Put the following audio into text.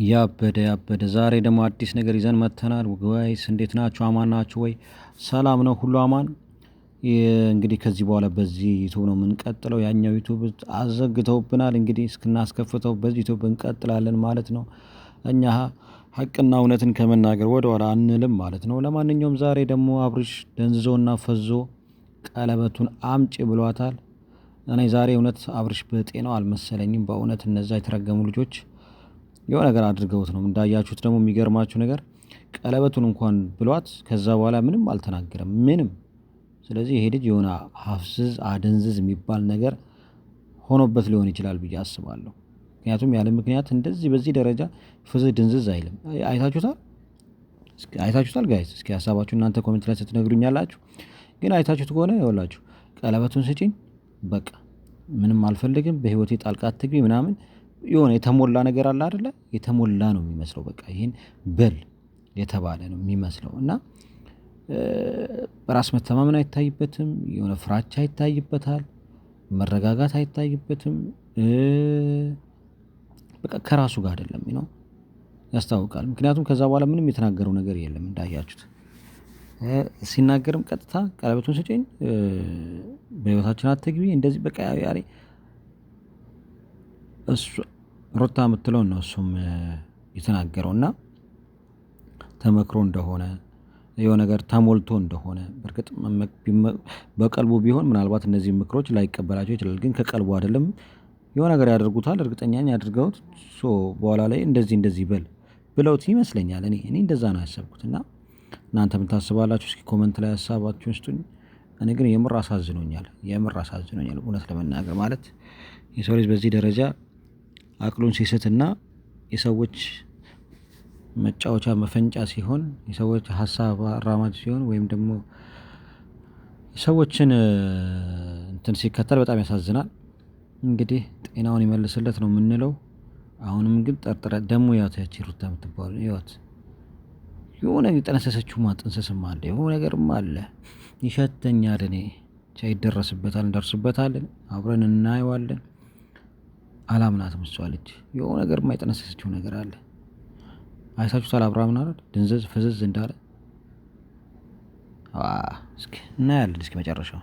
ያበደ ዛሬ ደግሞ አዲስ ነገር ይዘን መጥተናል። ጋይስ እንዴት ናችሁ? አማን ናችሁ ወይ? ሰላም ነው ሁሉ አማን። እንግዲህ ከዚህ በኋላ በዚህ ዩቱብ ነው የምንቀጥለው። ያኛው ዩቱብ አዘግተውብናል። እንግዲህ እስክናስከፍተው በዚህ ዩቱብ እንቀጥላለን ማለት ነው። እኛ ሀቅና እውነትን ከመናገር ወደ ኋላ አንልም ማለት ነው። ለማንኛውም ዛሬ ደግሞ አብርሽ ደንዝዞና ፈዞ ቀለበቱን አምጪ ብሏታል። እኔ ዛሬ እውነት አብርሽ በጤናው አልመሰለኝም። በእውነት እነዛ የተረገሙ ልጆች የሆነ ነገር አድርገውት ነው። እንዳያችሁት ደግሞ የሚገርማችሁ ነገር ቀለበቱን እንኳን ብሏት ከዛ በኋላ ምንም አልተናገረም ምንም። ስለዚህ ይሄ ልጅ የሆነ ሀፍዝዝ አደንዝዝ የሚባል ነገር ሆኖበት ሊሆን ይችላል ብዬ አስባለሁ። ምክንያቱም ያለ ምክንያት እንደዚህ በዚህ ደረጃ ፍዝዝ ድንዝዝ አይልም። አይታችሁታል ጋይስ? እስኪ ሀሳባችሁ እናንተ ኮሜንት ላይ ስትነግሩኛላችሁ። ግን አይታችሁት ከሆነ ይኸውላችሁ ቀለበቱን ስጪኝ በቃ ምንም አልፈልግም፣ በህይወቴ ጣልቃ አትግቢ ምናምን የሆነ የተሞላ ነገር አለ አይደለ? የተሞላ ነው የሚመስለው። በቃ ይሄን በል የተባለ ነው የሚመስለው እና በራስ መተማመን አይታይበትም። የሆነ ፍራቻ ይታይበታል። መረጋጋት አይታይበትም። በቃ ከራሱ ጋር አይደለም ነው ያስታውቃል። ምክንያቱም ከዛ በኋላ ምንም የተናገረው ነገር የለም እንዳያችሁት። ሲናገርም ቀጥታ ቀለበቱን ስጪኝ፣ በህይወታችን አትግቢ እንደዚህ በቃ ያሬ እሱ ሩታ የምትለው ነው እሱም የተናገረውና ተመክሮ እንደሆነ የሆነ ነገር ተሞልቶ እንደሆነ በርግጥ በቀልቡ ቢሆን ምናልባት እነዚህ ምክሮች ላይቀበላቸው ይችላል። ግን ከቀልቡ አይደለም የሆነ ነገር ያደርጉታል። እርግጠኛ ነኝ ያድርገውት በኋላ ላይ እንደዚህ በል ብለውት ይመስለኛል። እኔ እንደዛ ነው ያሰብኩት። እና እናንተ ምን ታስባላችሁ? እስኪ ኮመንት ላይ ሀሳባችሁን ስጡኝ። እኔ ግን የምር አሳዝኖኛል እውነት ለመናገር ማለት የሰው ልጅ በዚህ ደረጃ አቅሉን ሲስትና የሰዎች መጫወቻ መፈንጫ ሲሆን፣ የሰዎች ሀሳብ አራማጅ ሲሆን ወይም ደግሞ ሰዎችን እንትን ሲከተል በጣም ያሳዝናል። እንግዲህ ጤናውን ይመልስለት ነው የምንለው። አሁንም ግን ጠርጥረ ደግሞ ያው ያቺ ሩታ የምትባለው ያው የሆነ የጠነሰሰችው ማጥንሰስም አለ፣ የሆነ ነገርም አለ ይሸተኛል። እኔ ብቻ ይደረስበታል፣ እንደርስበታለን፣ አብረን እናየዋለን። አላምናትም እሷ ልጅ የሆነ ነገር የማይጠነሰሰችው ነገር አለ። አይታችሁታል? አብርሃምን አይደል ድንዝዝ ፍዝዝ እንዳለ። እስኪ እናያለን እስኪ መጨረሻው